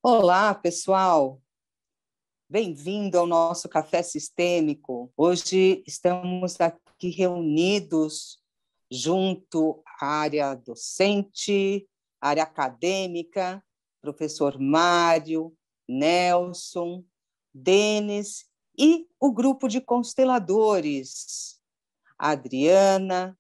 Olá, pessoal. Bem-vindo ao nosso Café Sistêmico. Hoje estamos aqui reunidos junto à área docente, área acadêmica, professor Mário, Nelson, Denis e o grupo de consteladores, Adriana,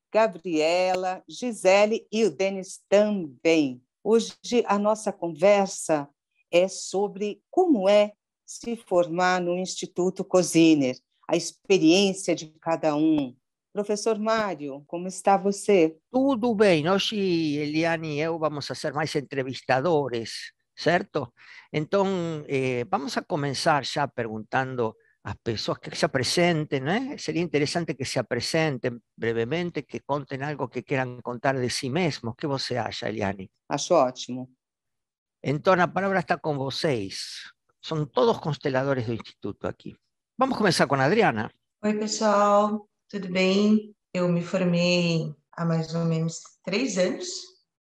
Gabriela, Gisele e o Denis também. Hoje a nossa conversa é sobre como é se formar no Instituto Cosiner, a experiência de cada um. Professor Mário, como está você? Tudo bem, hoje Eliane e eu vamos a ser mais entrevistadores, certo? Então, vamos a começar já perguntando às pessoas que se apresentem, né? Seria interessante que se apresentem brevemente, que contem algo que queiram contar de si mesmos. O que você acha, Eliane? Acho ótimo. Então, a palavra está com vocês. São todos consteladores do Instituto aqui. Vamos começar com a Adriana. Oi, pessoal, tudo bem? Eu me formei há mais ou menos 3 anos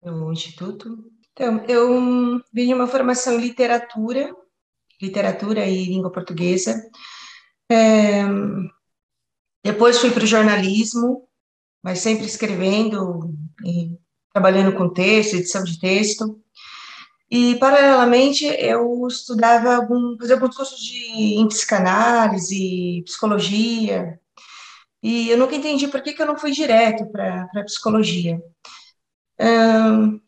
no Instituto. Então, eu vim de uma formação em literatura e língua portuguesa. Depois fui para o jornalismo, mas sempre escrevendo e trabalhando com texto, edição de texto. E, paralelamente, eu fazia alguns cursos em psicanálise, psicologia. E eu nunca entendi por que que eu não fui direto para psicologia.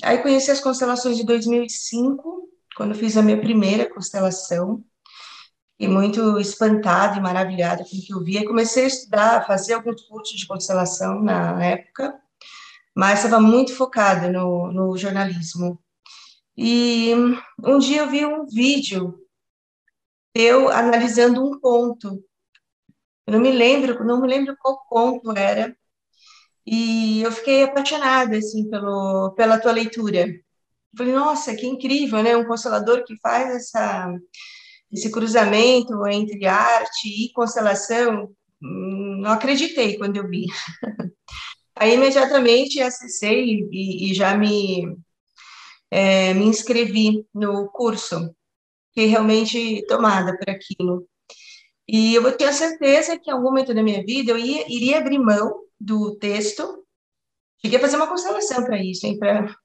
Aí conheci as constelações de 2005, quando eu fiz a minha primeira constelação, e muito espantada e maravilhada com o que eu vi. Aí comecei a estudar, a fazer alguns cursos de constelação na época, mas estava muito focada no jornalismo. E um dia eu vi um vídeo eu analisando um ponto. Eu não me lembro qual ponto era. E eu fiquei apaixonada, assim, pela tua leitura. Falei, nossa, que incrível, né? Um constelador que faz esse cruzamento entre arte e constelação. Não acreditei quando eu vi. Aí, imediatamente, acessei e já me inscrevi no curso. Fiquei realmente tomada por aquilo. E eu tinha certeza que em algum momento da minha vida eu iria abrir mão do texto. Cheguei a fazer uma constelação para isso, hein? Para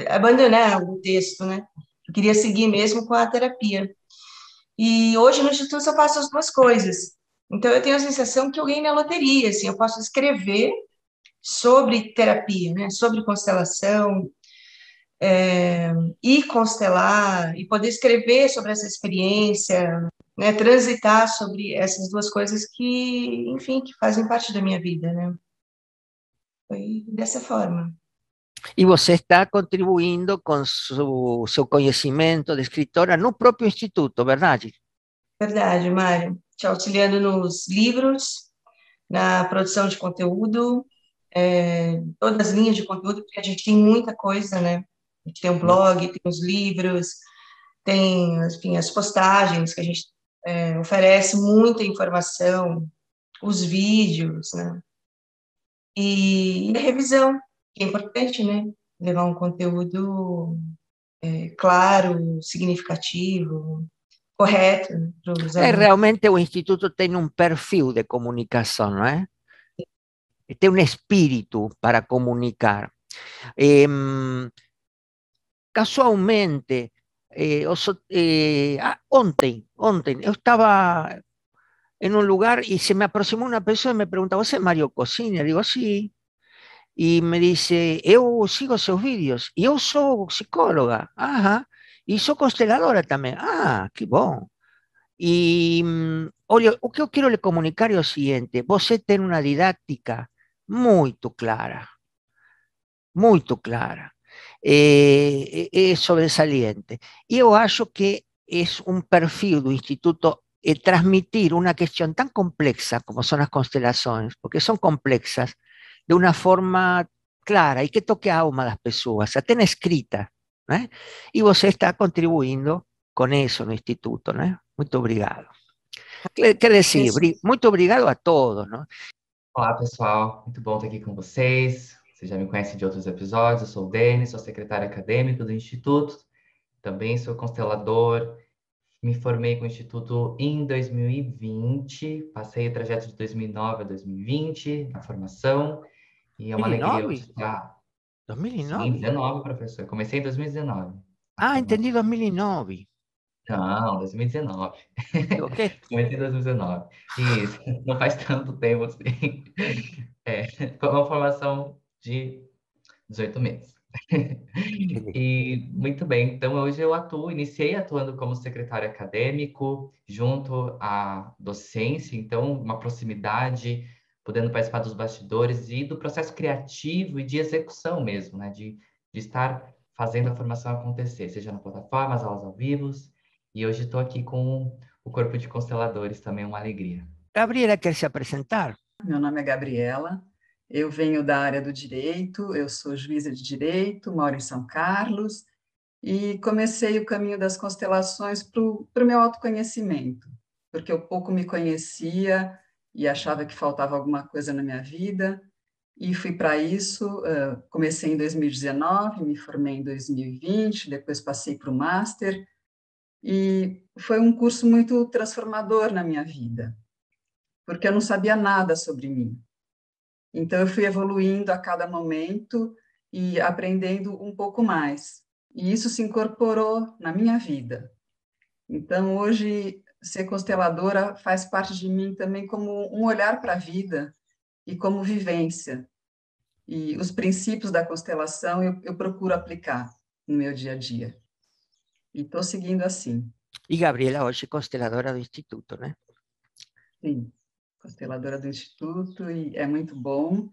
abandonar o texto, né? Eu queria seguir mesmo com a terapia. E hoje no Instituto eu faço as duas coisas. Então eu tenho a sensação que eu ganhei na loteria, assim, eu posso escrever sobre terapia, né? Sobre constelação, e constelar, e poder escrever sobre essa experiência, né? Transitar sobre essas duas coisas que, enfim, que fazem parte da minha vida, né? Foi dessa forma. E você está contribuindo com seu conhecimento de escritora no próprio Instituto, verdade? Verdade, Mário. Te auxiliando nos livros, na produção de conteúdo, todas as linhas de conteúdo, porque a gente tem muita coisa, né? A gente tem um blog, tem os livros, tem, enfim, as postagens que a gente oferece muita informação, os vídeos, né? E a revisão, que é importante, né? Levar um conteúdo claro, significativo, correto, né, para os alunos. Realmente o Instituto tem um perfil de comunicação, não é? Tem um espírito para comunicar. Em, Casualmente, ontem, eu estava em um lugar e se me aproximou uma pessoa e me pergunta, ¿você é Mario Cocina? Digo, sí. Y me dice, eu sigo seus vídeos. E eu sou psicóloga. Ajá. E sou consteladora também. Ah, que bom. E, olha, o que eu quero lhe comunicar é o seguinte: você tem uma didática muito clara, muito clara. É sobresaliente. E eu acho que é um perfil do Instituto transmitir uma questão tão complexa como são as constelações, porque são complexas, de uma forma clara e que toque a alma das pessoas, até na escrita, né? E você está contribuindo com isso no Instituto, né? Muito obrigado. Quer dizer, muito obrigado a todos, não? Olá, pessoal. Muito bom estar aqui com vocês. Vocês já me conhecem de outros episódios. Eu sou o Denis, sou secretário acadêmico do Instituto. também sou constelador, me formei com o Instituto em 2020, passei o trajeto de 2009 a 2020 na formação, e é uma alegria hoje 2009? estar... Sim, 2009? 19, professor. Comecei em 2019 a Ah, formação. entendi 2009. Não, 2019. Digo, ¿qué? Comecei em 2019. Isso, não faz tanto tempo assim. Foi uma formação de 18 meses. Entendi. E muito bem, então hoje eu iniciei atuando como secretário acadêmico, junto à docência, então uma proximidade, podendo participar dos bastidores e do processo criativo e de execução mesmo, né? De estar fazendo a formação acontecer, seja na plataforma, as aulas ao vivo, e hoje estou aqui com o Corpo de Consteladores, também uma alegria. Gabriela quer se apresentar. Meu nome é Gabriela, eu venho da área do direito, eu sou juíza de direito, moro em São Carlos e comecei o caminho das constelações para o meu autoconhecimento, porque eu pouco me conhecia e achava que faltava alguma coisa na minha vida, e fui para isso. Comecei em 2019, me formei em 2020, depois passei para o Master, e foi um curso muito transformador na minha vida, porque eu não sabia nada sobre mim. Então, eu fui evoluindo a cada momento e aprendendo um pouco mais. E isso se incorporou na minha vida. Então, hoje, ser consteladora faz parte de mim também como um olhar para a vida e como vivência. E os princípios da constelação eu procuro aplicar no meu dia a dia. E estou seguindo assim. Y Gabriela hoy es consteladora do Instituto, ¿no? Sim, consteladora do Instituto, e é muito bom.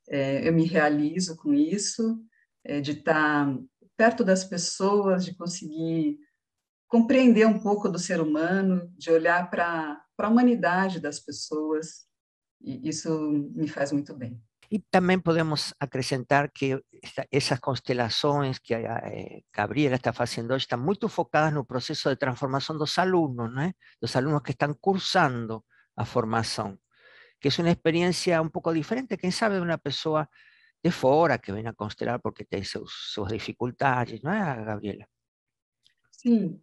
Eu me realizo com isso, de estar perto das pessoas, de conseguir compreender um pouco do ser humano, de olhar para a humanidade das pessoas, e isso me faz muito bem. Y también podemos acrescentar que esas constelaciones que Gabriela está haciendo hoy están muy focadas en el proceso de transformación de los alumnos, ¿no? Los alumnos que están cursando a formación, que es una experiencia un poco diferente, quién sabe, de una persona de fuera que viene a constelar porque tiene sus dificultades, ¿no, Gabriela? Sim,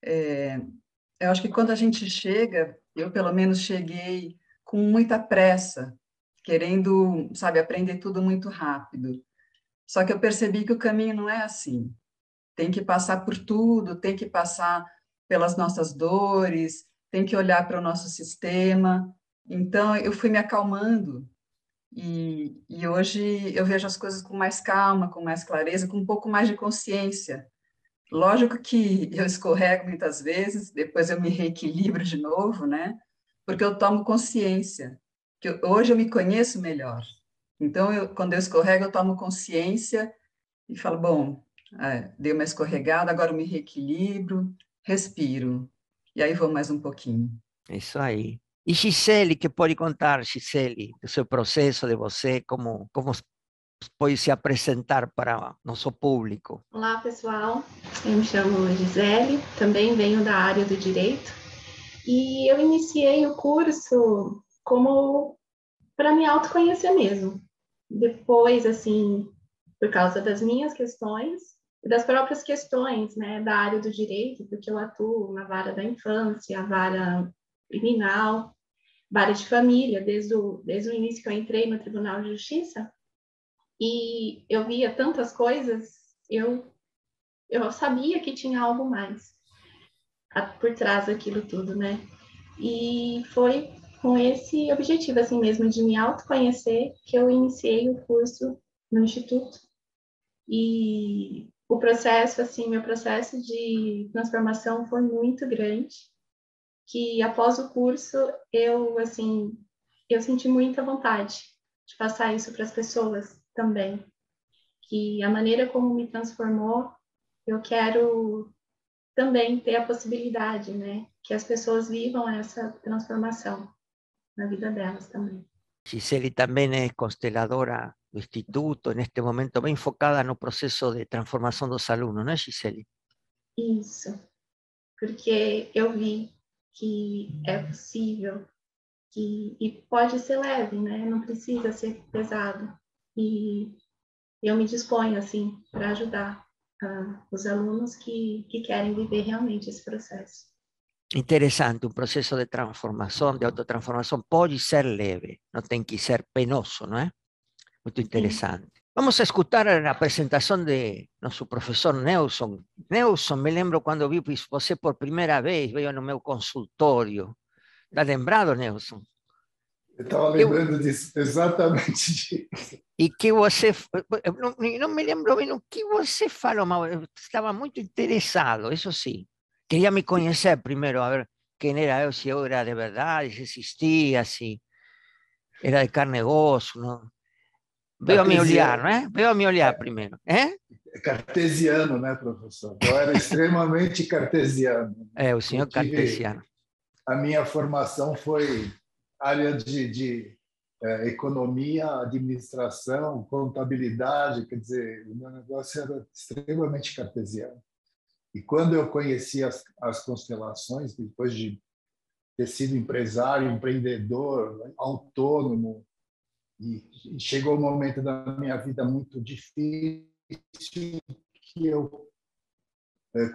eu acho que quando a gente chega, eu pelo menos cheguei com muita pressa, querendo, sabe, aprender tudo muito rápido. Só que eu percebi que o caminho não é assim. Tem que passar por tudo, tem que passar pelas nossas dores, tem que olhar para o nosso sistema. Então, eu fui me acalmando e hoje eu vejo as coisas com mais calma, com mais clareza, com um pouco mais de consciência. Lógico que eu escorrego muitas vezes, depois eu me reequilibro de novo, né? Porque eu tomo consciência, que hoje eu me conheço melhor. Então, quando eu escorrego, eu tomo consciência e falo, bom, dei uma escorregada, agora eu me reequilibro, respiro, e aí vou mais um pouquinho. Isso aí. E Gisele, que pode contar, Gisele, do seu processo, de você, como pode se apresentar para nosso público? Olá, pessoal. Eu me chamo Gisele, também venho da área do direito e eu iniciei o curso como para me autoconhecer mesmo. Depois, assim, por causa das minhas questões e das próprias questões, né, da área do direito, porque eu atuo na vara da infância, a vara criminal, vara de família, desde o início que eu entrei no Tribunal de Justiça, e eu via tantas coisas, eu sabia que tinha algo mais por trás daquilo tudo, né? E foi com esse objetivo, assim mesmo, de me autoconhecer, que eu iniciei o curso no Instituto. E o processo, assim, meu processo de transformação foi muito grande, que após o curso, eu senti muita vontade de passar isso para as pessoas também, que a maneira como me transformou, eu quero também ter a possibilidade, né, que as pessoas vivam essa transformação na vida delas também. Gisele também é consteladora do Instituto, neste momento bem focada no processo de transformação dos alunos, não é, Gisele? Isso, porque eu vi que é possível, e pode ser leve, né, não precisa ser pesado, e eu me disponho, assim, para ajudar os alunos que querem viver realmente esse processo. Interessante, um processo de transformação, de autotransformação, pode ser leve, não tem que ser penoso, não é? Muito interessante. Vamos a escutar a apresentação de nosso professor Nelson. Nelson, me lembro quando vi você por primeira vez, veio no meu consultório. Está lembrado, Nelson? Eu estava lembrando disso, exatamente disso. E que você, não me lembro bem o que você falou, mas eu estava muito interessado, isso sim. Queria me conhecer primeiro, a ver quem era eu, se eu era de verdade, se existia, se era de carne e osso, não? Veio a me olhar, não é? Veio a me olhar primeiro. É cartesiano, né, professor? Eu era extremamente cartesiano. O senhor cartesiano. A minha formação foi área de economia, administração, contabilidade, quer dizer, o meu negócio era extremamente cartesiano. E quando eu conheci as constelações, depois de ter sido empresário, empreendedor, autônomo, e chegou um momento da minha vida muito difícil que eu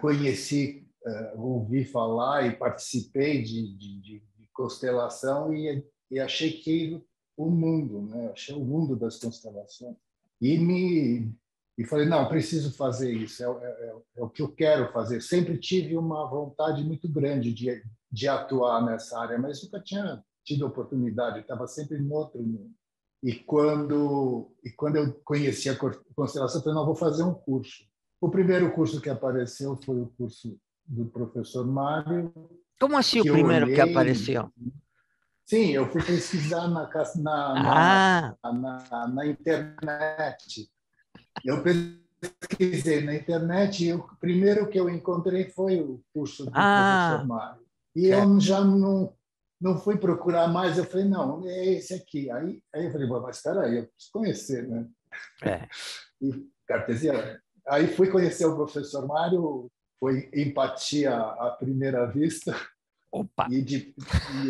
conheci, ouvi falar e participei de constelação e achei que o mundo, né? Achei o mundo das constelações e falei, não, preciso fazer isso, é o que eu quero fazer. Sempre tive uma vontade muito grande de atuar nessa área, mas nunca tinha tido oportunidade, estava sempre em outro mundo. E quando eu conheci a constelação, eu falei, não, vou fazer um curso. O primeiro curso que apareceu foi o curso do professor Mário. Como assim o primeiro que apareceu? Sim, eu fui pesquisar na internet. Eu pesquisei na internet e o primeiro que eu encontrei foi o curso do professor Mário. E eu já não fui procurar mais, eu falei, não, é esse aqui. Aí eu falei, mas espera aí, eu preciso conhecer, né? E cartesiano. Aí fui conhecer o professor Mário, foi empatia à primeira vista. Opa!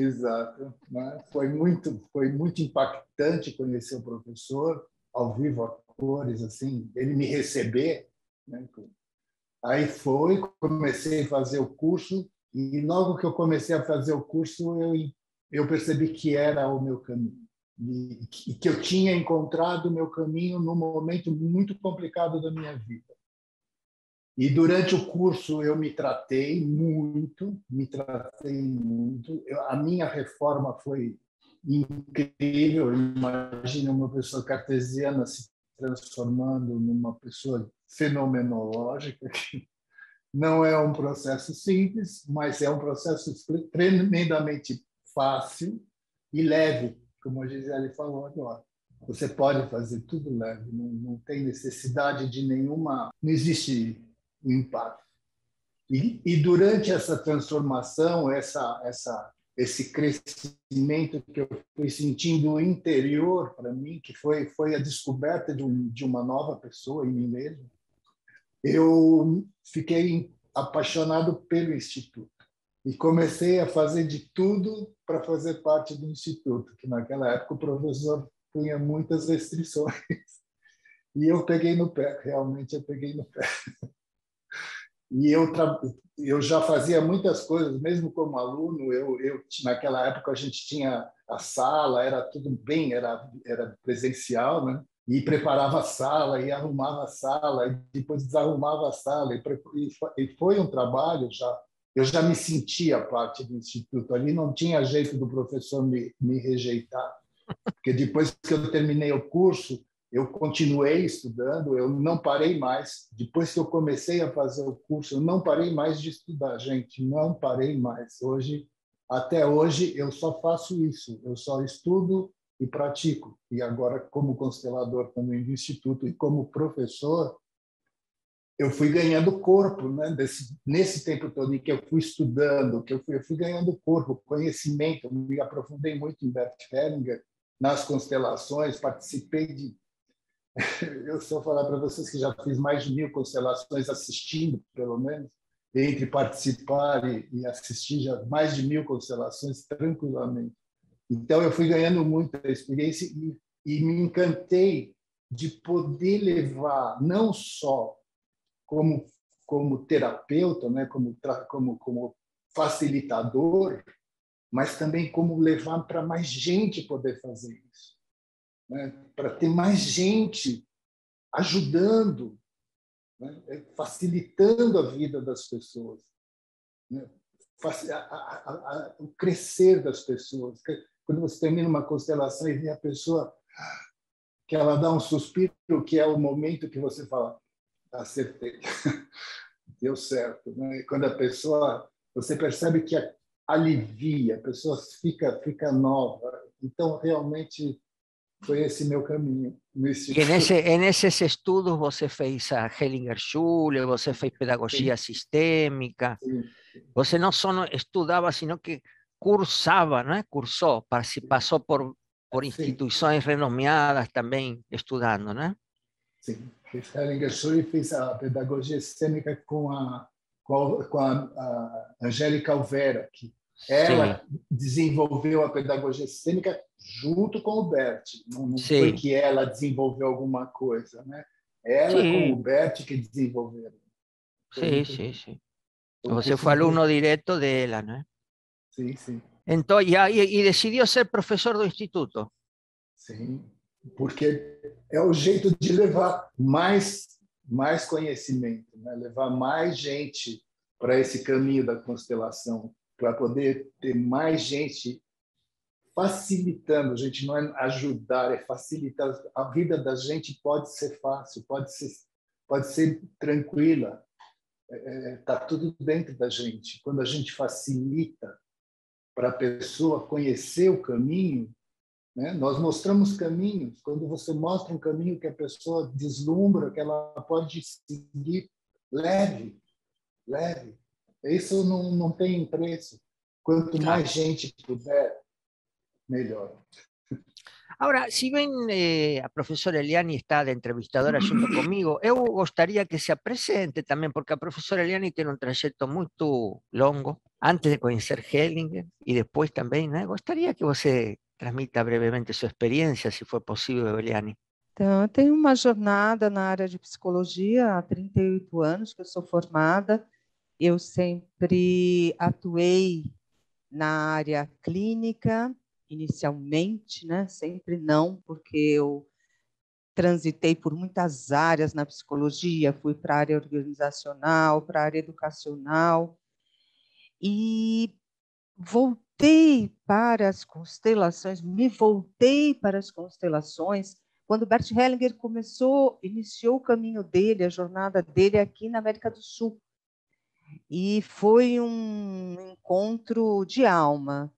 Exato. Né? Foi muito impactante conhecer o professor, ao vivo, a cores, assim, ele me receber. Né? Aí comecei a fazer o curso, e logo que eu comecei a fazer o curso, eu percebi que era o meu caminho. E que eu tinha encontrado o meu caminho num momento muito complicado da minha vida. E durante o curso eu me tratei muito. A minha reforma foi incrível. Imagina uma pessoa cartesiana se transformando numa pessoa fenomenológica, que não é um processo simples, mas é um processo tremendamente fácil e leve, como a Gisele falou agora. Você pode fazer tudo leve, não tem necessidade de nenhuma, não existe impacto. E durante essa transformação, esse crescimento que eu fui sentindo interior para mim, que foi a descoberta de uma nova pessoa em mim mesmo, eu fiquei apaixonado pelo Instituto e comecei a fazer de tudo para fazer parte do Instituto, que naquela época o professor punha muitas restrições. E eu peguei no pé, realmente eu peguei no pé. E eu já fazia muitas coisas, mesmo como aluno. Naquela época a gente tinha a sala, era tudo bem, era presencial, né? E preparava a sala, e arrumava a sala, e depois desarrumava a sala. E foi um trabalho já. Eu já me sentia parte do Instituto. Ali não tinha jeito do professor me rejeitar, porque depois que eu terminei o curso, eu continuei estudando, eu não parei mais. Depois que eu comecei a fazer o curso, eu não parei mais de estudar, gente, não parei mais. Até hoje, eu só faço isso, eu só estudo e pratico. E agora, como constelador também do Instituto e como professor, eu fui ganhando corpo, né? Nesse tempo todo em que eu fui estudando, eu fui ganhando corpo, conhecimento. Eu me aprofundei muito em Bert Hellinger, nas constelações, participei de... Eu só falar para vocês que já fiz mais de 1000 constelações assistindo, pelo menos, entre participar e assistir já mais de 1000 constelações tranquilamente. Então eu fui ganhando muita experiência e me encantei de poder levar não só como terapeuta, né? Como facilitador, mas também como levar para mais gente poder fazer isso, né? Para ter mais gente ajudando, né? Facilitando a vida das pessoas, né? O crescer das pessoas. Quando você termina uma constelação e vê a pessoa que ela dá um suspiro, que é o momento que você fala, acertei, deu certo, né? Quando a pessoa, você percebe que alivia, a pessoa fica nova. Então, realmente, foi esse meu caminho. E nesses estudos você fez a Hellinger Schule, você fez pedagogia sistêmica, Sim. você não só estudava, sino que cursava, né? Cursou, passou por instituições renomeadas também estudando, né? Sim, fiz Hellinger Schule e fiz a pedagogia sistêmica com a Angélica Alvera, que ela desenvolveu a pedagogia sistêmica junto com o Bert. Não foi que ela desenvolveu alguma coisa, né? Ela com o Bert que desenvolveram. Sim. Você foi aluno direto dela, né? Sim. Então, e decidiu ser professor do instituto? Sim, porque é o jeito de levar mais conhecimento, né? Levar mais gente para esse caminho da constelação, para poder ter mais gente facilitando. A gente não é ajudar, é facilitar. A vida da gente pode ser fácil, pode ser tranquila. Está tudo dentro da gente. Quando a gente facilita para a pessoa conhecer o caminho, né? Nós mostramos caminhos. Quando você mostra um caminho que a pessoa deslumbra, que ela pode seguir, leve. Isso não tem preço. Quanto mais gente puder, melhor. Ahora, si bien a profesora Eliani está de entrevistadora junto conmigo, eu gostaria que se apresente también, porque a profesora Eliani tiene un trayecto muy longo, antes de conhecer Hellinger y después también, né? Gostaria que você transmita brevemente sua experiência, se for possível, Eliani. Então, eu tenho uma jornada na área de psicologia há 38 anos que eu sou formada. Eu sempre atuei na área clínica, inicialmente, né? Sempre não, porque eu transitei por muitas áreas na psicologia, fui para a área organizacional, para a área educacional, e voltei para as constelações, me voltei para as constelações quando Bert Hellinger iniciou o caminho dele, a jornada dele aqui na América do Sul. E foi um encontro de alma.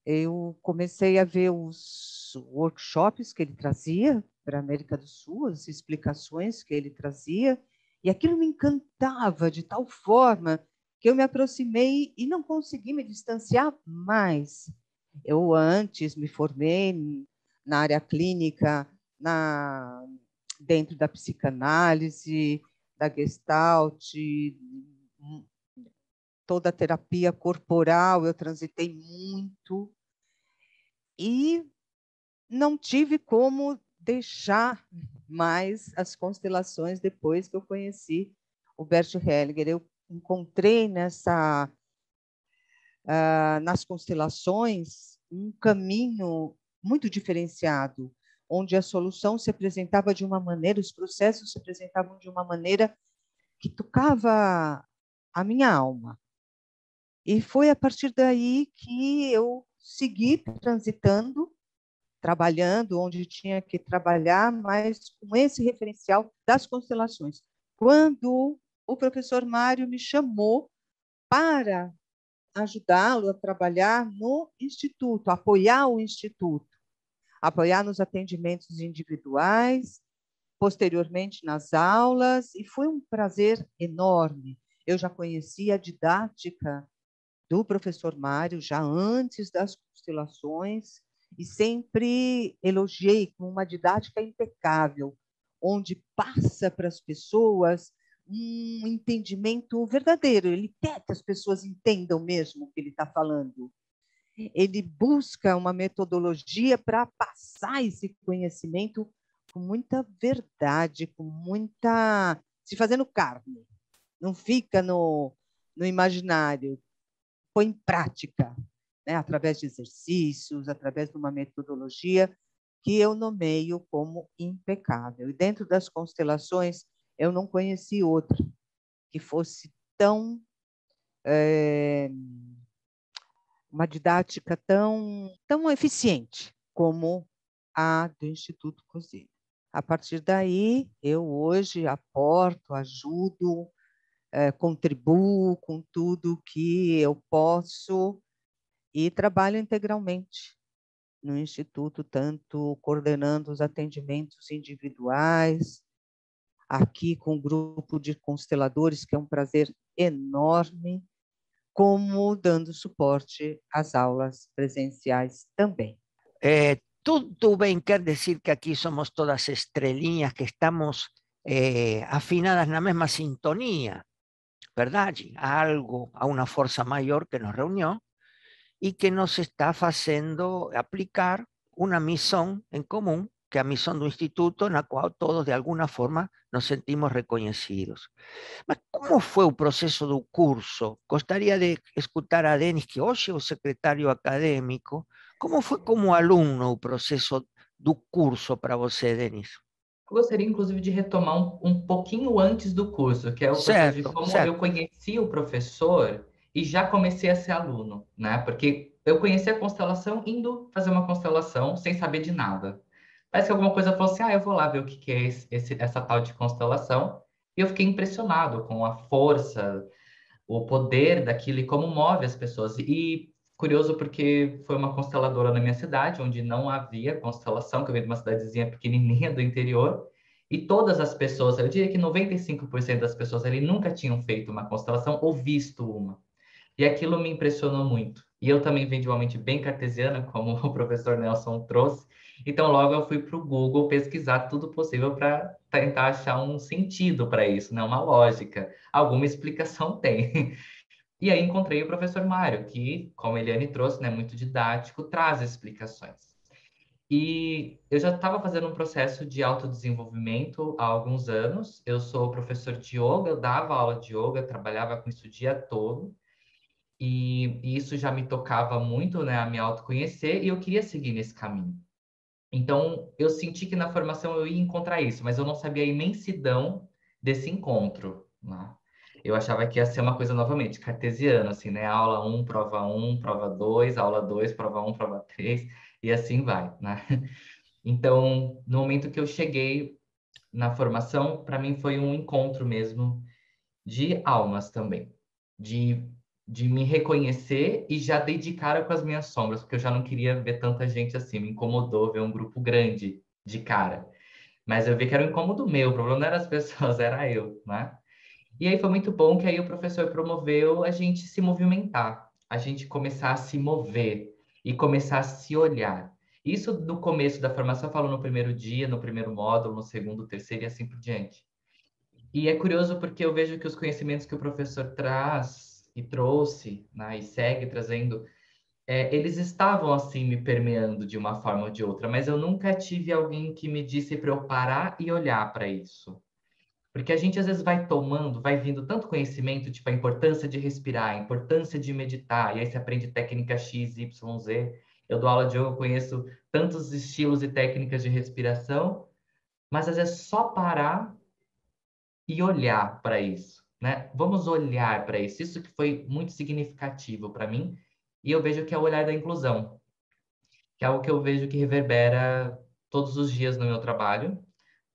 Eu comecei a ver os workshops que ele trazia para a América do Sul, as explicações que ele trazia, e aquilo me encantava de tal forma que eu me aproximei e não consegui me distanciar mais. Eu antes me formei na área clínica, dentro da psicanálise, da Gestalt, toda a terapia corporal, eu transitei muito e não tive como deixar mais as constelações depois que eu conheci o Bert Hellinger. Eu encontrei nas constelações um caminho muito diferenciado, onde a solução se apresentava de uma maneira, os processos se apresentavam de uma maneira que tocava a minha alma. E foi a partir daí que eu segui transitando, trabalhando onde tinha que trabalhar, mas com esse referencial das constelações. Quando o professor Mário me chamou para ajudá-lo a trabalhar no Instituto, apoiar o Instituto, apoiar nos atendimentos individuais, posteriormente nas aulas, e foi um prazer enorme. Eu já conhecia a didática do professor Mário, já antes das constelações, e sempre elogiei com uma didática impecável, onde passa para as pessoas um entendimento verdadeiro. Ele quer que as pessoas entendam mesmo o que ele está falando. Ele busca uma metodologia para passar esse conhecimento com muita verdade, com muita se fazendo carne, não fica no imaginário, põe em prática, né? Através de exercícios, através de uma metodologia que eu nomeio como impecável. E dentro das constelações, eu não conheci outra que fosse tão uma didática tão eficiente como a do Instituto Cosine. A partir daí, eu hoje aporto, ajudo, contribuo com tudo que eu posso e trabalho integralmente no Instituto, tanto coordenando os atendimentos individuais, aqui com o grupo de consteladores, que é um prazer enorme, como dando suporte às aulas presenciais também. Tudo bem quer decir que aquí somos todas estrellinhas, que estamos afinadas na mesma sintonía, verdade? Há algo, há uma força maior que nos reunió y que nos está haciendo aplicar una misión en común, que es la misión do Instituto, en la cual todos de alguna forma nos sentimos reconhecidos. Mas como foi o processo do curso? Gostaria de escutar a Denis, que hoje é o secretário acadêmico. Como foi como aluno o processo do curso para você, Denis? Eu gostaria, inclusive, de retomar um pouquinho antes do curso, que é o processo de como eu conheci o professor e já comecei a ser aluno, né? Porque eu conheci a constelação indo fazer uma constelação sem saber de nada. Parece que alguma coisa falou assim, eu vou lá ver o que é essa tal de constelação. E eu fiquei impressionado com a força, o poder daquilo e como move as pessoas. E curioso porque foi uma consteladora na minha cidade, onde não havia constelação, que eu venho de uma cidadezinha pequenininha do interior, e todas as pessoas, eu diria que 95% das pessoas ali nunca tinham feito uma constelação ou visto uma. E aquilo me impressionou muito. E eu também venho de uma mente bem cartesiana, como o professor Nelson trouxe. Então, logo eu fui para o Google pesquisar tudo possível para tentar achar um sentido para isso, né? Uma lógica. Alguma explicação tem. E aí encontrei o professor Mário, que, como a Eliane trouxe, né, muito didático, traz explicações. E eu já estava fazendo um processo de autodesenvolvimento há alguns anos. Eu sou professor de yoga, eu dava aula de yoga, trabalhava com isso o dia todo. E isso já me tocava muito, né, a me autoconhecer, e eu queria seguir nesse caminho. Então, eu senti que na formação eu ia encontrar isso, mas eu não sabia a imensidão desse encontro, né? Eu achava que ia ser uma coisa novamente cartesiana, assim, né? Aula 1, prova 2, aula 2, prova 1, prova 3, e assim vai, né? Então, no momento que eu cheguei na formação, para mim foi um encontro mesmo de almas também, de me reconhecer e já dei de cara com as minhas sombras, porque eu já não queria ver tanta gente assim, me incomodou ver um grupo grande de cara. Mas eu vi que era um incômodo meu, o problema não era as pessoas, era eu, né? E aí foi muito bom que aí o professor promoveu a gente se movimentar, a gente começar a se mover e começar a se olhar. Isso no começo da formação, eu falo no primeiro dia, no primeiro módulo, no segundo, terceiro e assim por diante. E é curioso porque eu vejo que os conhecimentos que o professor traz e trouxe, né, e segue trazendo, eles estavam assim me permeando de uma forma ou de outra, mas eu nunca tive alguém que me disse para eu parar e olhar para isso. Porque a gente às vezes vai tomando, vai vindo tanto conhecimento, tipo a importância de respirar, a importância de meditar, e aí você aprende técnica X, Y, Z. Eu dou aula de yoga, eu conheço tantos estilos e técnicas de respiração, mas às vezes só parar e olhar para isso, né? Vamos olhar para isso. Isso que foi muito significativo para mim, e eu vejo que é o olhar da inclusão, que é algo que eu vejo que reverbera todos os dias no meu trabalho.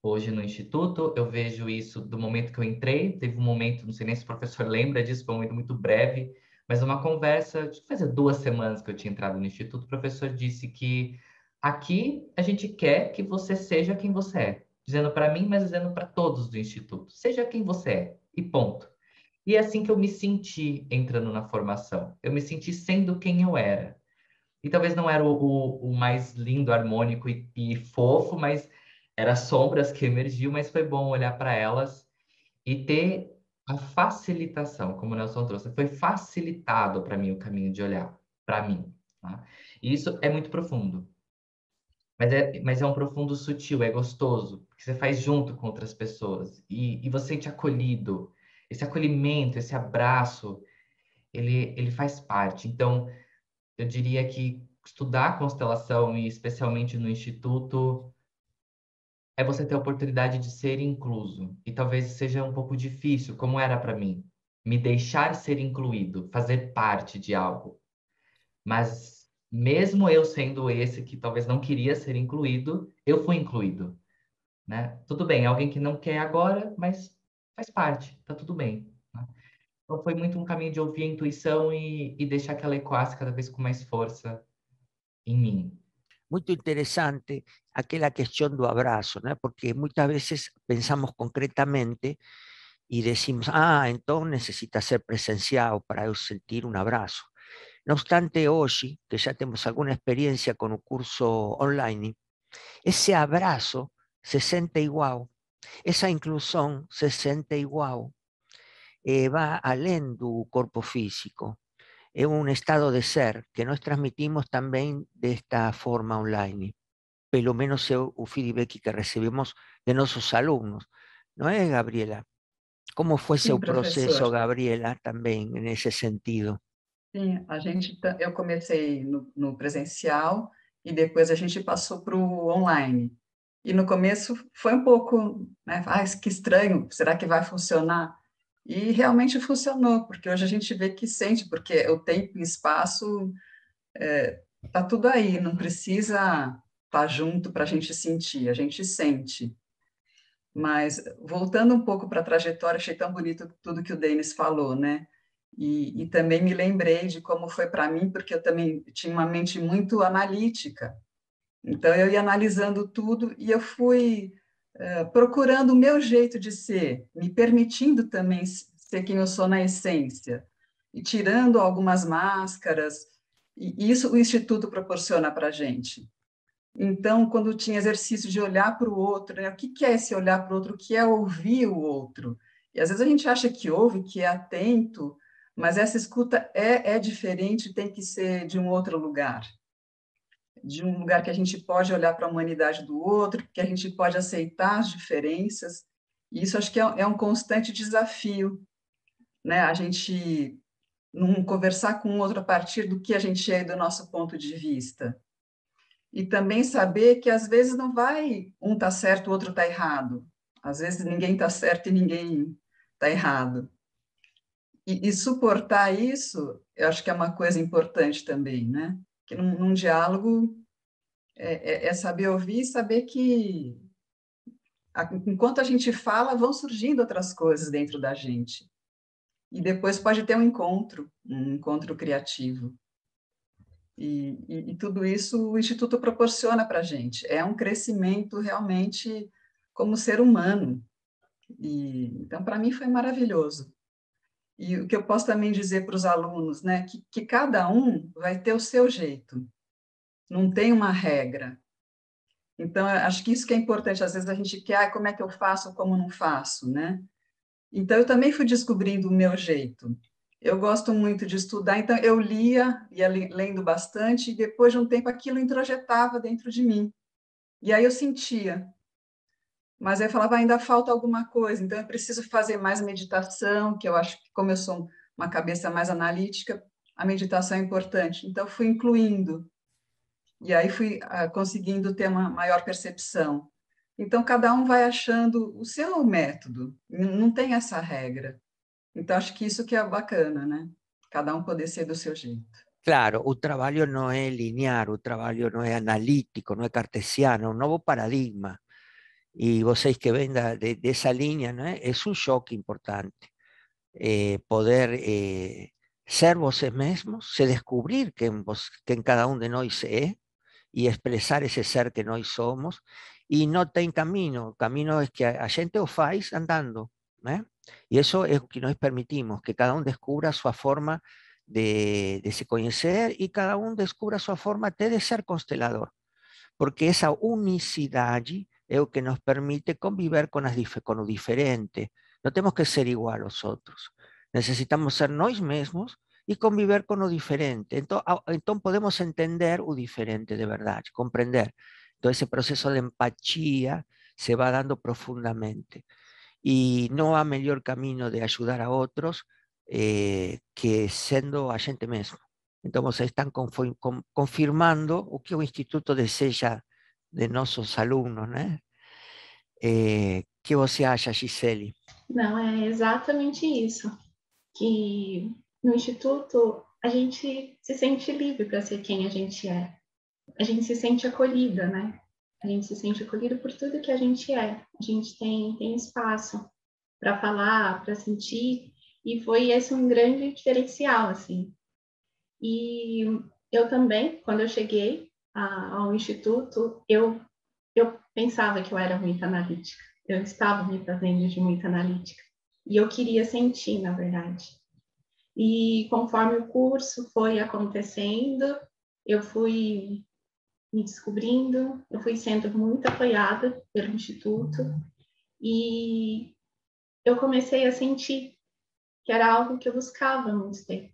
Hoje no Instituto, eu vejo isso do momento que eu entrei. Teve um momento, não sei nem se o professor lembra disso, foi um momento muito breve, mas uma conversa, acho que fazia 2 semanas que eu tinha entrado no Instituto, o professor disse que aqui a gente quer que você seja quem você é. Dizendo para mim, mas dizendo para todos do Instituto. Seja quem você é, e ponto. E é assim que eu me senti entrando na formação. Eu me senti sendo quem eu era. E talvez não era o mais lindo, harmônico e fofo, mas eram sombras que emergiam, mas foi bom olhar para elas e ter a facilitação, como o Nelson trouxe. Foi facilitado para mim o caminho de olhar para mim. Tá? E isso é muito profundo. Mas é um profundo sutil, é gostoso, porque você faz junto com outras pessoas e você sente acolhido. Esse acolhimento, esse abraço, ele faz parte. Então, eu diria que estudar constelação, e especialmente no instituto, é você ter a oportunidade de ser incluso. E talvez seja um pouco difícil, como era para mim, me deixar ser incluído, fazer parte de algo. Mas mesmo eu sendo esse que talvez não queria ser incluído, eu fui incluído, né? Tudo bem, é alguém que não quer agora, mas faz parte, tá tudo bem, né? Então foi muito um caminho de ouvir a intuição e deixar que ela ecoasse cada vez com mais força em mim. Muito interesante aquela questão do abraço, ¿no? Porque muchas veces pensamos concretamente y decimos, ah, entonces necesita ser presencial para yo sentir un abrazo. No obstante, hoy, que ya tenemos alguna experiencia con un curso online, ese abrazo se siente igual, esa inclusión se siente igual, va além do corpo físico. Es un estado de ser que nos transmitimos también de esta forma online. Pelo menos é o feedback que recebemos de nossos alunos. Não é, Gabriela? Como foi Sim, seu professor. processo, Gabriela, também nesse sentido? Sim, eu comecei no presencial e depois a gente passou para o online. E no começo foi um pouco, né, que estranho, será que vai funcionar? E realmente funcionou, porque hoje a gente vê que sente, porque o tempo e o espaço tá tudo aí, não precisa estar junto para a gente sentir, a gente sente. Mas voltando um pouco para a trajetória, achei tão bonito tudo que o Denis falou, né? E também me lembrei de como foi para mim, porque eu também tinha uma mente muito analítica. Então, eu ia analisando tudo e eu fui procurando o meu jeito de ser, me permitindo também ser quem eu sou na essência, e tirando algumas máscaras, e isso o Instituto proporciona para a gente. Então, quando tinha exercício de olhar para o outro, né, o que é esse olhar para o outro? O que é ouvir o outro? E às vezes a gente acha que ouve, que é atento, mas essa escuta é diferente, tem que ser de um outro lugar. De um lugar que a gente pode olhar para a humanidade do outro, que a gente pode aceitar as diferenças. E isso acho que é um constante desafio, né? A gente não conversar com o outro a partir do que a gente é e do nosso ponto de vista. E também saber que às vezes não vai um tá certo, o outro tá errado. Às vezes ninguém tá certo e ninguém tá errado. E suportar isso, eu acho que é uma coisa importante também, né? Que num diálogo é saber ouvir e saber que enquanto a gente fala, vão surgindo outras coisas dentro da gente. E depois pode ter um encontro criativo. E tudo isso o Instituto proporciona para a gente. É um crescimento realmente como ser humano. Então, para mim, foi maravilhoso. E o que eu posso também dizer para os alunos, né, que cada um vai ter o seu jeito, não tem uma regra. Então, acho que isso que é importante. Às vezes a gente quer, como é que eu faço, como não faço, né? Então, eu também fui descobrindo o meu jeito. Eu gosto muito de estudar, então eu ia lendo bastante, e depois de um tempo aquilo introjetava dentro de mim. E aí eu sentia. Mas eu falava, ainda falta alguma coisa, então eu preciso fazer mais meditação, que eu acho que, como eu sou uma cabeça mais analítica, a meditação é importante. Então, fui incluindo. E aí fui conseguindo ter uma maior percepção. Então, cada um vai achando o seu método, não tem essa regra. Então, acho que isso que é bacana, né? Cada um poder ser do seu jeito. Claro, o trabalho não é linear, o trabalho não é analítico, não é cartesiano, é um novo paradigma. Y vocês que ven de esa línea, ¿no? Es un shock importante. Poder ser vosotros mismos, se descubrir que en cada uno de nosotros es, y expresar ese ser que nós somos, y no tem camino. El camino es que a gente o faz andando, ¿no? Y eso es lo que nos permitimos, que cada uno descubra su forma de se conocer y cada uno descubra su forma de ser constelador. Porque esa unicidad es lo que nos permite convivir con lo diferente. No tenemos que ser igual a los otros. Necesitamos ser nosotros mismos y convivir con lo diferente. Entonces podemos entender lo diferente de verdad, comprender. todo ese proceso de empatía se va dando profundamente. Y no há melhor caminho de ajudar a outros que sendo a gente mesmo. Então, vocês estão confirmando o que o Instituto deseja de nossos alunos, né? Que você acha, Gisele? Não, é exatamente isso. Que no Instituto a gente se sente livre para ser quem a gente é. A gente se sente acolhida, né? A gente se sente acolhido por tudo que a gente é. A gente tem espaço para falar, para sentir, e foi esse um grande diferencial, assim. E eu também, quando eu cheguei ao Instituto, eu pensava que eu era muito analítica. Eu estava me fazendo de muito analítica. E eu queria sentir, na verdade. E conforme o curso foi acontecendo, eu fui me descobrindo, eu fui sendo muito apoiada pelo Instituto e eu comecei a sentir que era algo que eu buscava há muito tempo.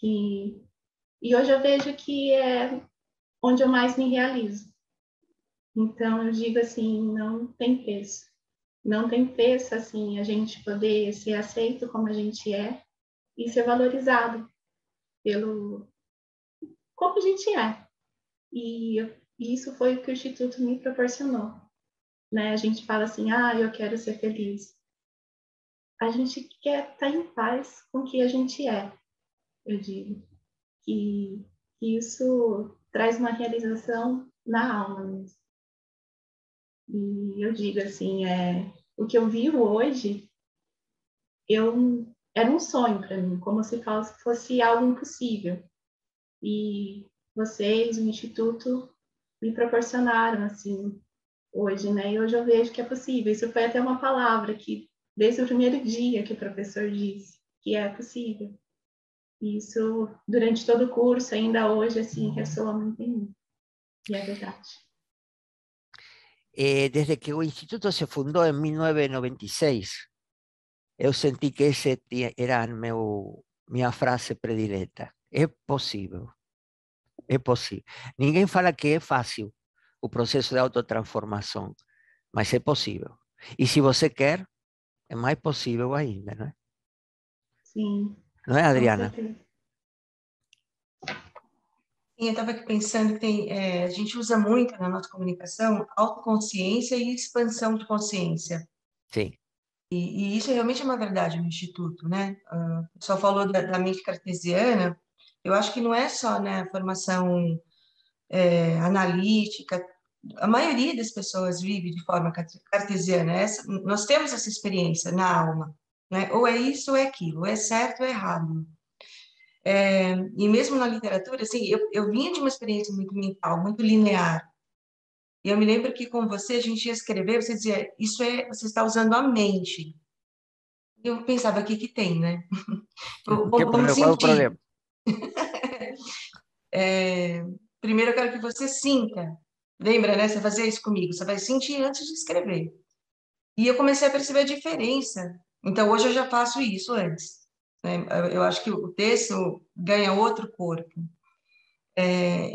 E hoje eu vejo que é onde eu mais me realizo. Então, eu digo assim, não tem preço. Não tem preço, assim, a gente poder ser aceito como a gente é e ser valorizado pelo como a gente é. E isso foi o que o Instituto me proporcionou. Né? A gente fala assim, eu quero ser feliz. A gente quer estar em paz com o que a gente é, eu digo. Que isso traz uma realização na alma mesmo. E eu digo assim, o que eu vivo hoje, era um sonho para mim, como se fosse algo impossível. E vocês, o Instituto, me proporcionaram, assim, hoje, né? E hoje eu vejo que é possível. Isso foi até uma palavra que, desde o primeiro dia que o professor disse, que é possível. E isso, durante todo o curso, ainda hoje, assim, ressoa muito em mim. E é verdade. Desde que o Instituto se fundou em 1996, eu senti que essa era minha frase predileta. É possível. É possível. Ninguém fala que é fácil o processo de autotransformação, mas é possível. E se você quer, é mais possível ainda, não é? Sim. Não é, Adriana? Com certeza. Eu estava aqui pensando que a gente usa muito na nossa comunicação autoconsciência e expansão de consciência. Sim. E isso realmente é uma verdade no Instituto, né? O pessoal falou da mente cartesiana, eu acho que não é só, né, a formação analítica, a maioria das pessoas vive de forma cartesiana. Nós temos essa experiência na alma, né? Ou é isso ou é aquilo, ou é certo ou é errado. E mesmo na literatura, assim, eu vinha de uma experiência muito mental, muito linear. E eu me lembro que com você, a gente ia escrever, você dizia, você está usando a mente. Eu pensava, o que que tem, né? Vamos Qual é o sentir. problema? Primeiro eu quero que você sinta. Lembra, né? Você fazia isso comigo. Você vai sentir antes de escrever. E eu comecei a perceber a diferença. Então, hoje eu já faço isso antes, né? Eu acho que o texto ganha outro corpo.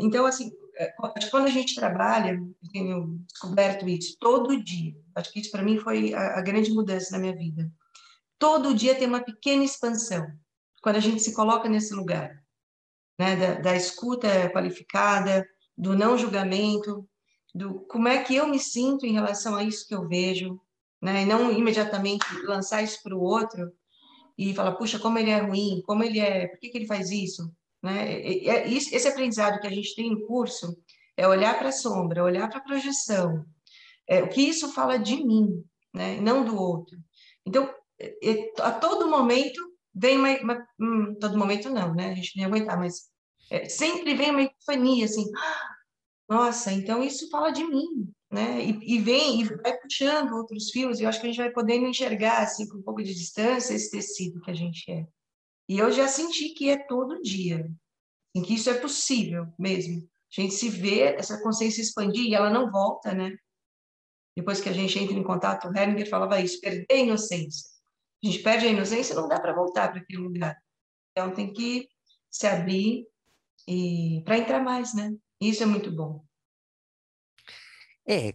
Então, assim, acho que quando a gente trabalha, eu tenho descoberto isso todo dia. Acho que isso para mim foi a grande mudança na minha vida. Todo dia tem uma pequena expansão, quando a gente se coloca nesse lugar, né? Da escuta qualificada, do não julgamento, do como é que eu me sinto em relação a isso que eu vejo, né? E não imediatamente lançar isso para o outro e falar, puxa, como ele é ruim, como ele é, por que que ele faz isso? Né? Esse aprendizado que a gente tem no curso é olhar para a sombra, olhar para a projeção, o que isso fala de mim, né? Não do outro. Então, a todo momento vem todo momento não, né? A gente nem aguentar, mas sempre vem uma epifania, assim, nossa, então isso fala de mim, né? E vem e vai puxando outros fios, e eu acho que a gente vai podendo enxergar, assim, com um pouco de distância, esse tecido que a gente é. E eu já senti que é todo dia, em que isso é possível mesmo. A gente se vê, essa consciência expandir, e ela não volta, né? Depois que a gente entra em contato, o Hellinger falava isso, perder a inocência. A gente perde a inocência, não dá para voltar para aquele lugar. Então tem que se abrir e para entrar mais, né? Isso é muito bom.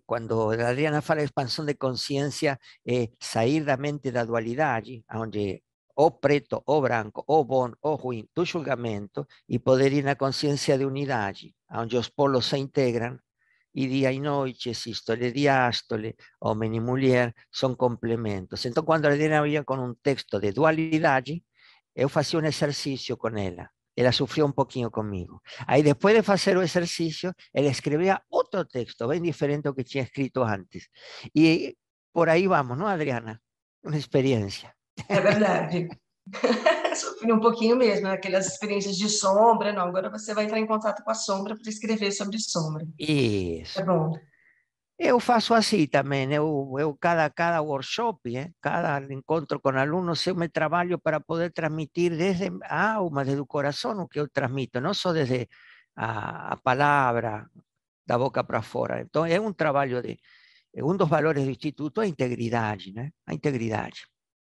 Quando a Adriana fala de expansão de consciência, é sair da mente da dualidade, onde ou preto, ou branco, ou bom, ou ruim, do julgamento, e poder ir na consciência de unidade, onde os polos se integram, e dia e noite, sístole e diástole, homem e mulher, são complementos. Então, quando a Adriana vinha com um texto de dualidade, eu fazia um exercício com ela. Ela sofreu um pouquinho comigo. Aí, depois de fazer o exercício, ela escrevia outro texto, bem diferente do que tinha escrito antes. E por aí vamos, não, Adriana? Uma experiência. É verdade. Sofri um pouquinho mesmo, aquelas experiências de sombra. Não, agora você vai entrar em contato com a sombra para escrever sobre sombra. Isso. É bom. Eu faço assim também, cada workshop, cada encontro com alunos, eu me trabalho para poder transmitir desde a alma, desde o coração, o que eu transmito, não só desde a palavra, da boca para fora. Então, é um trabalho um dos valores do Instituto é a integridade, né? A integridade.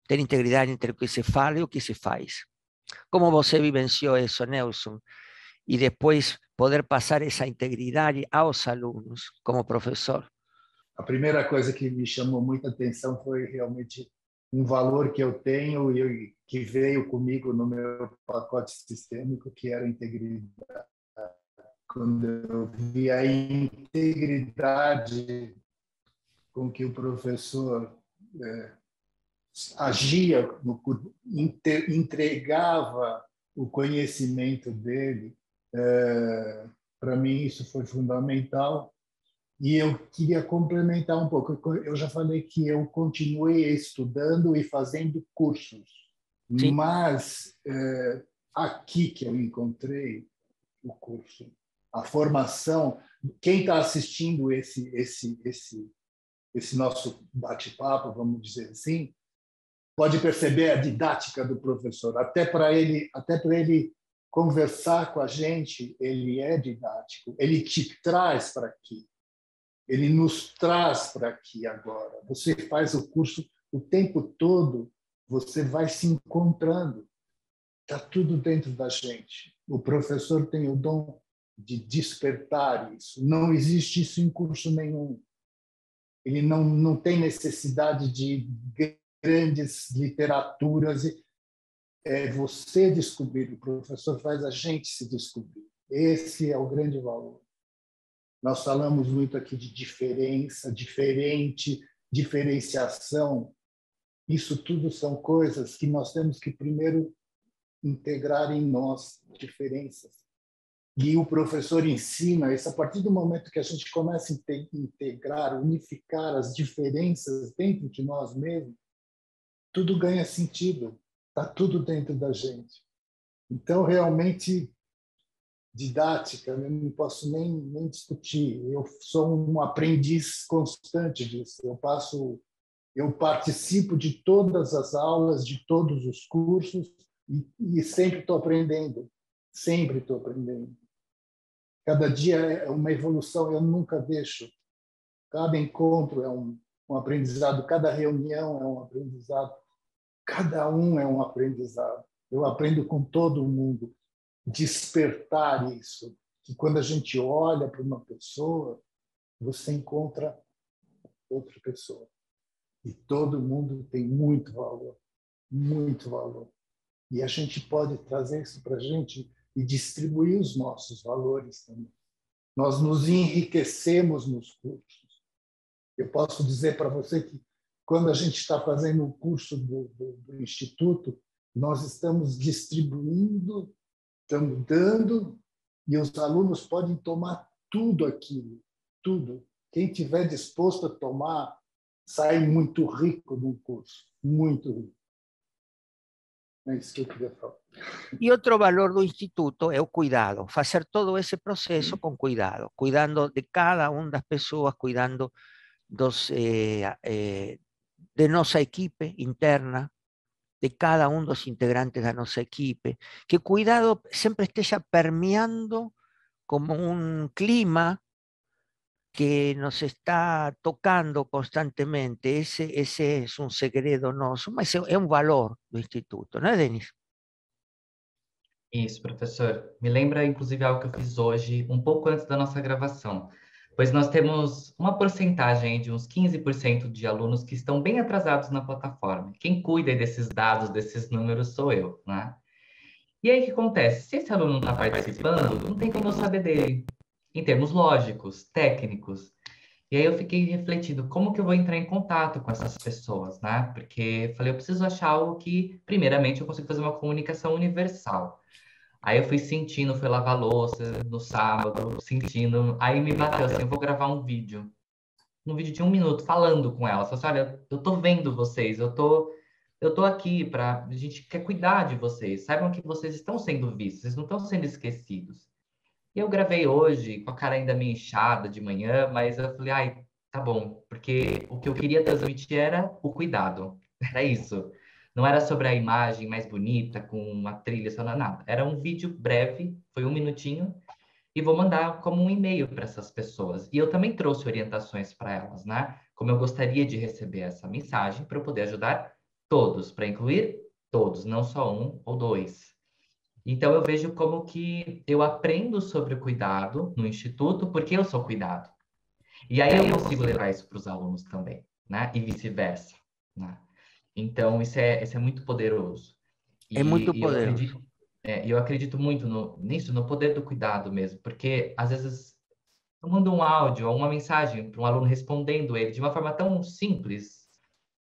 Ter integridade entre o que se fala e o que se faz. Como você vivenciou isso, Nelson? E depois poder passar essa integridade aos alunos, como professor. A primeira coisa que me chamou muita atenção foi realmente um valor que eu tenho e que veio comigo no meu pacote sistêmico, que era a integridade. Quando eu vi a integridade com que o professor agia, entregava o conhecimento dele, para mim isso foi fundamental. E eu queria complementar um pouco. Eu já falei que eu continuei estudando e fazendo cursos, Sim. Mas aqui que eu encontrei o curso, a formação. Quem está assistindo esse nosso bate-papo, vamos dizer assim, pode perceber a didática do professor. Até para ele conversar com a gente, ele é didático. Ele te traz para aqui. Ele nos traz para aqui agora. Você faz o curso o tempo todo, você vai se encontrando. Está tudo dentro da gente. O professor tem o dom de despertar isso. Não existe isso em curso nenhum. Ele não tem necessidade de grandes literaturas. É você descobrir. O professor faz a gente se descobrir. Esse é o grande valor. Nós falamos muito aqui de diferença, diferente, diferenciação. Isso tudo são coisas que nós temos que primeiro integrar em nós, diferenças. E o professor ensina isso a partir do momento que a gente começa a integrar, unificar as diferenças dentro de nós mesmos, tudo ganha sentido, está tudo dentro da gente. Então, realmente, didática, eu não posso nem discutir. Eu sou um aprendiz constante disso. Eu participo de todas as aulas, de todos os cursos e sempre estou aprendendo. Sempre estou aprendendo. Cada dia é uma evolução, eu nunca deixo. Cada encontro é um aprendizado, cada reunião é um aprendizado, cada um é um aprendizado. Eu aprendo com todo mundo. Despertar isso, que quando a gente olha para uma pessoa, você encontra outra pessoa. E todo mundo tem muito valor, muito valor. E a gente pode trazer isso para a gente e distribuir os nossos valores também. Nós nos enriquecemos nos cursos. Eu posso dizer para você que quando a gente está fazendo o curso do Instituto, nós estamos distribuindo, estamos dando, e os alunos podem tomar tudo aquilo, tudo. Quem estiver disposto a tomar, sai muito rico do curso, muito rico. É isso que eu queria falar. E outro valor do Instituto é o cuidado, fazer todo esse processo com cuidado, cuidando de cada uma das pessoas, cuidando de nossa equipe interna, de cada um dos integrantes da nossa equipe, que cuidado sempre esteja permeando como um clima que nos está tocando constantemente. Esse é um segredo nosso, mas é um valor do Instituto, não é, Denis? Isso, professor. Me lembra, inclusive, algo que eu fiz hoje, um pouco antes da nossa gravação. Pois nós temos uma porcentagem de uns 15% de alunos que estão bem atrasados na plataforma. Quem cuida desses dados, desses números, sou eu, né? E aí o que acontece? Se esse aluno não está participando, não tem como eu saber dele, em termos lógicos, técnicos. E aí eu fiquei refletindo, como que eu vou entrar em contato com essas pessoas, né? Porque falei, eu preciso achar algo que, primeiramente, eu consigo fazer uma comunicação universal. Aí eu fui sentindo, fui lavar louça no sábado, sentindo. Aí me bateu assim, eu vou gravar um vídeo de 1 minuto, falando com elas. Falei assim, olha, eu tô vendo vocês, eu tô aqui para a gente quer cuidar de vocês. Saibam que vocês estão sendo vistos, vocês não estão sendo esquecidos. E eu gravei hoje, com a cara ainda meio inchada de manhã, mas eu falei, ai, tá bom, porque o que eu queria transmitir era o cuidado. Era isso. Não era sobre a imagem mais bonita, com uma trilha sonora, nada. Era um vídeo breve, foi 1 minutinho, e vou mandar como um e-mail para essas pessoas. E eu também trouxe orientações para elas, né? Como eu gostaria de receber essa mensagem para eu poder ajudar todos, para incluir todos, não só um ou dois. Então eu vejo como que eu aprendo sobre o cuidado no instituto porque eu sou cuidado. E aí eu consigo levar isso para os alunos também, né? E vice-versa, né? Então isso é muito poderoso. É muito E eu poderoso. acredito, eu acredito muito nisso, no poder do cuidado mesmo, porque às vezes eu mando um áudio ou uma mensagem para um aluno respondendo ele de uma forma tão simples,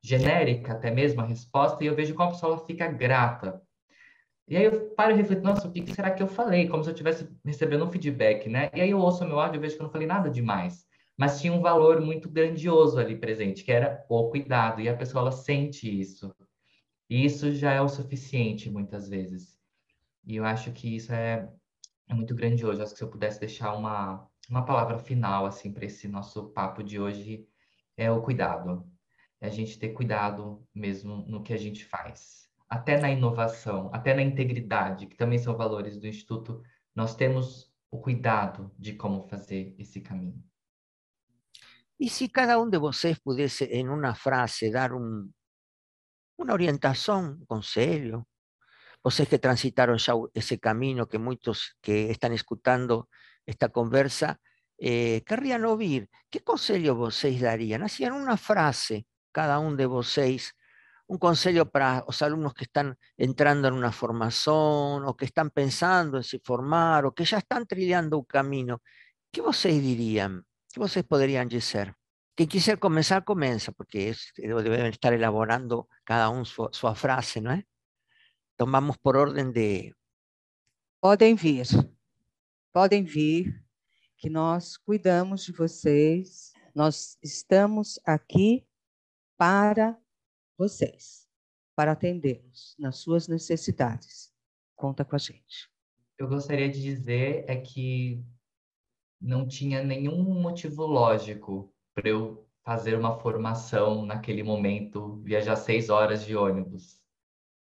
genérica até mesmo a resposta, e eu vejo como a pessoa fica grata. E aí eu paro e reflito, nossa, o que será que eu falei? Como se eu estivesse recebendo um feedback, né? E aí eu ouço o meu áudio e vejo que eu não falei nada demais. Mas tinha um valor muito grandioso ali presente, que era o cuidado. E a pessoa, ela sente isso. E isso já é o suficiente, muitas vezes. E eu acho que isso é muito grandioso. Eu acho que se eu pudesse deixar uma palavra final, assim, para esse nosso papo de hoje, é o cuidado. É a gente ter cuidado mesmo no que a gente faz. Até na inovação, até na integridade, que também são valores do Instituto, nós temos o cuidado de como fazer esse caminho. Y si cada uno de vocês pudiese en una frase dar una orientación, un conselho, vocês que transitaron ya ese camino que muchos que están escuchando esta conversa querrían oír, ¿qué conselho vocês darían? Hacían una frase, cada uno de vocês, un conselho para los alumnos que están entrando en una formación o que están pensando en se formar o que ya están trilhando un camino. ¿Qué vocês dirían? ¿Qué vocês podrían decir? Quien quiser comenzar, comienza, porque deben estar elaborando cada uno su frase, ¿no es? Tomamos por ordem de... Podem vir, que nós cuidamos de vocês, nós estamos aqui para vocês, para atendê-los nas suas necessidades. Conta com a gente. Eu gostaria de dizer que não tinha nenhum motivo lógico para eu fazer uma formação naquele momento, viajar 6 horas de ônibus.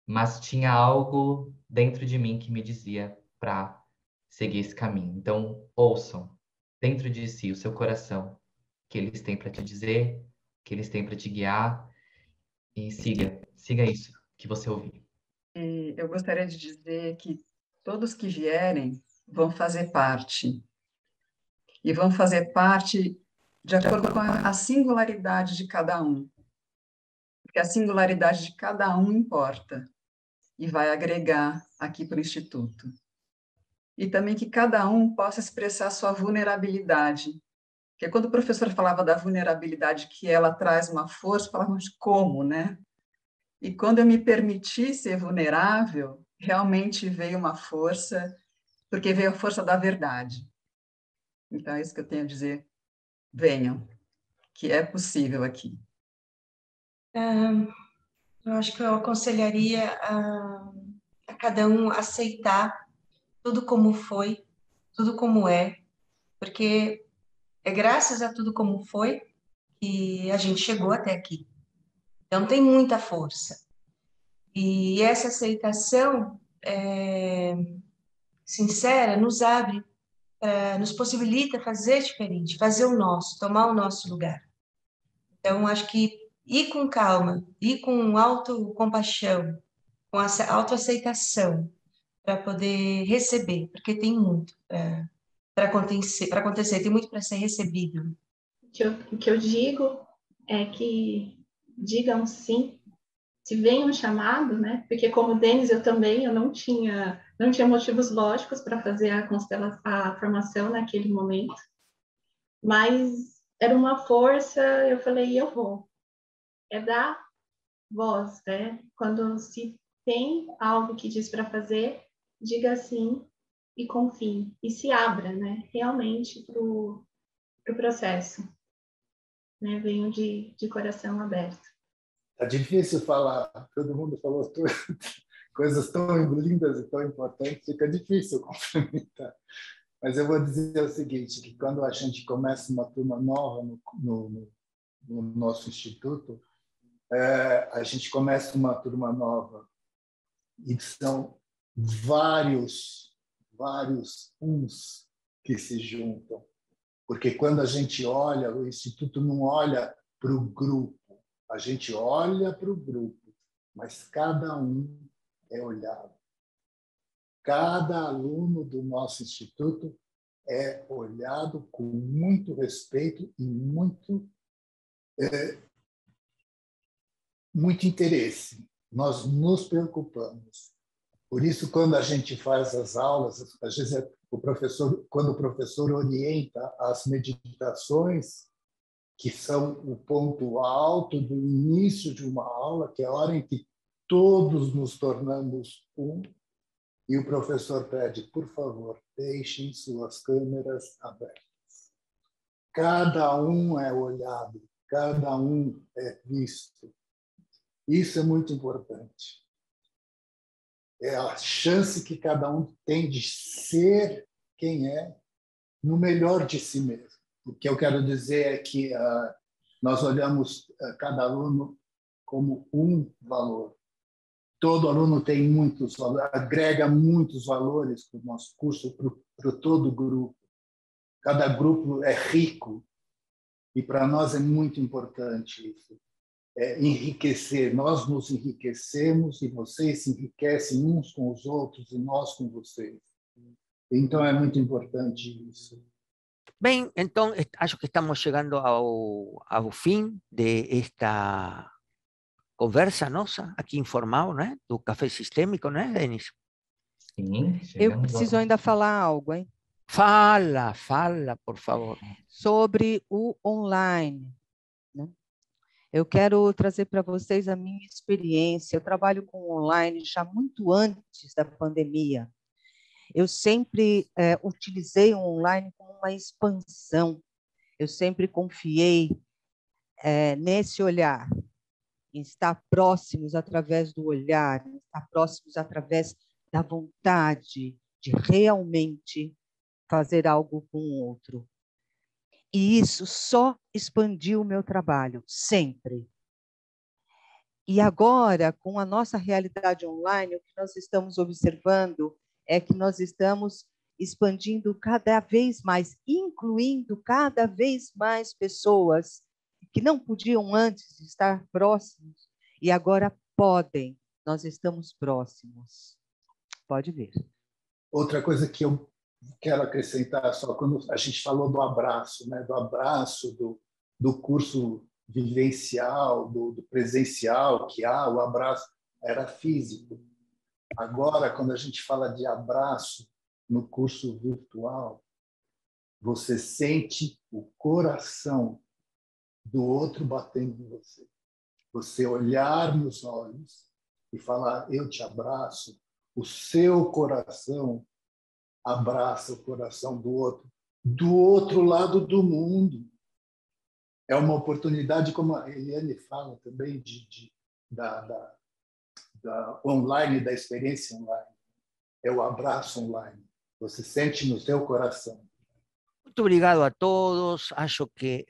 Mas tinha algo dentro de mim que me dizia para seguir esse caminho. Então, ouçam dentro de si o seu coração, o que eles têm para te dizer, o que eles têm para te guiar, e siga isso que você ouvir. E eu gostaria de dizer que todos que vierem vão fazer parte. E vão fazer parte de acordo com a singularidade de cada um. Porque a singularidade de cada um importa e vai agregar aqui para o Instituto. E também que cada um possa expressar sua vulnerabilidade. Porque quando o professor falava da vulnerabilidade, que ela traz uma força, falávamos como, né? E quando eu me permiti ser vulnerável, realmente veio uma força, porque veio a força da verdade. Então, é isso que eu tenho a dizer. Venham, que é possível aqui. Eu acho que eu aconselharia a cada um aceitar tudo como foi, tudo como é, porque é graças a tudo como foi que a gente chegou até aqui. Então, tem muita força. E essa aceitação sincera nos abre, nos possibilita fazer diferente, fazer o nosso, tomar o nosso lugar. Então, acho que ir com calma, ir com autocompaixão, com essa autoaceitação, para poder receber, porque tem muito para acontecer, tem muito para ser recebido. O que eu digo é que digam sim, se vem um chamado, né? Porque como o Denis, eu não tinha motivos lógicos para fazer a formação naquele momento, mas era uma força, eu falei, eu vou. É dar voz, né? Quando se tem algo que diz para fazer, diga sim e confie, e se abra, né? Realmente para o processo, né? Venho de coração aberto. Tá difícil falar, todo mundo falou tudo, coisas tão lindas e tão importantes, fica difícil complementar. Mas eu vou dizer o seguinte, que quando a gente começa uma turma nova no nosso instituto, a gente começa uma turma nova e são vários uns que se juntam. Porque quando a gente olha, o instituto não olha para o grupo, a gente olha para o grupo, mas cada um é olhado. Cada aluno do nosso instituto é olhado com muito respeito e muito interesse. Nós nos preocupamos. Por isso, quando a gente faz as aulas, às vezes quando o professor orienta as meditações, que são o ponto alto do início de uma aula, que é a hora em que todos nos tornamos um, e o professor pede, por favor, deixem suas câmeras abertas. Cada um é olhado, cada um é visto. Isso é muito importante. É a chance que cada um tem de ser quem é no melhor de si mesmo. O que eu quero dizer é que nós olhamos cada aluno como um valor. Todo aluno tem muitos valores, agrega muitos valores para o nosso curso, para todo o grupo. Cada grupo é rico e para nós é muito importante isso. Enriquecer. Nós nos enriquecemos e vocês se enriquecem uns com os outros e nós com vocês. Então é muito importante isso. Bem, então acho que estamos chegando ao fim de esta conversa nossa aqui informal, né, do Café Sistêmico, né, Denis? Sim, Eu preciso ainda falar algo, hein? Fala, por favor. Sobre o online, né? Eu quero trazer para vocês a minha experiência. Eu trabalho com online já muito antes da pandemia. Eu sempre utilizei o online como uma expansão. Eu sempre confiei nesse olhar, em estar próximos através do olhar, em estar próximos através da vontade de realmente fazer algo com o outro. E isso só expandiu o meu trabalho, sempre. E agora, com a nossa realidade online, o que nós estamos observando é que nós estamos expandindo cada vez mais, incluindo cada vez mais pessoas que não podiam antes estar próximos e agora podem. Nós estamos próximos. Pode ver. Outra coisa que eu quero acrescentar, só quando a gente falou do abraço, né? Do abraço, do curso vivencial, do presencial, que o abraço era físico. Agora, quando a gente fala de abraço no curso virtual, você sente o coração do outro batendo em você. Você olhar nos olhos e falar, eu te abraço, o seu coração abraça o coração do outro lado do mundo. É uma oportunidade, como a Eliane fala também, da online, da experiência online. É o abraço online. Você sente no seu coração. Muito obrigado a todos. Acho que,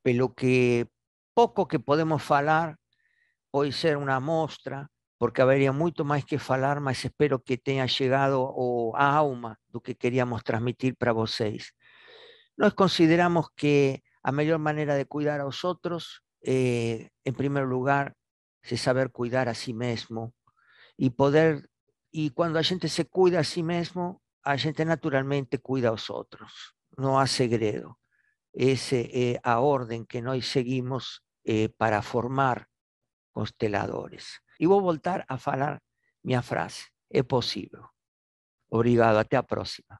pelo que pouco que podemos falar, pode ser uma amostra, porque haveria muito mais que falar, mas espero que tenha chegado a alma do que queríamos transmitir para vocês. Nós consideramos que a melhor maneira de cuidar aos outros é, em primeiro lugar, se saber cuidar a si mesmo e quando a gente se cuida a si mesmo, a gente naturalmente cuida aos outros, não há segredo. Essa é a ordem que nós seguimos para formar consteladores. E vou voltar a falar minha frase. É possível. Obrigado, até a próxima.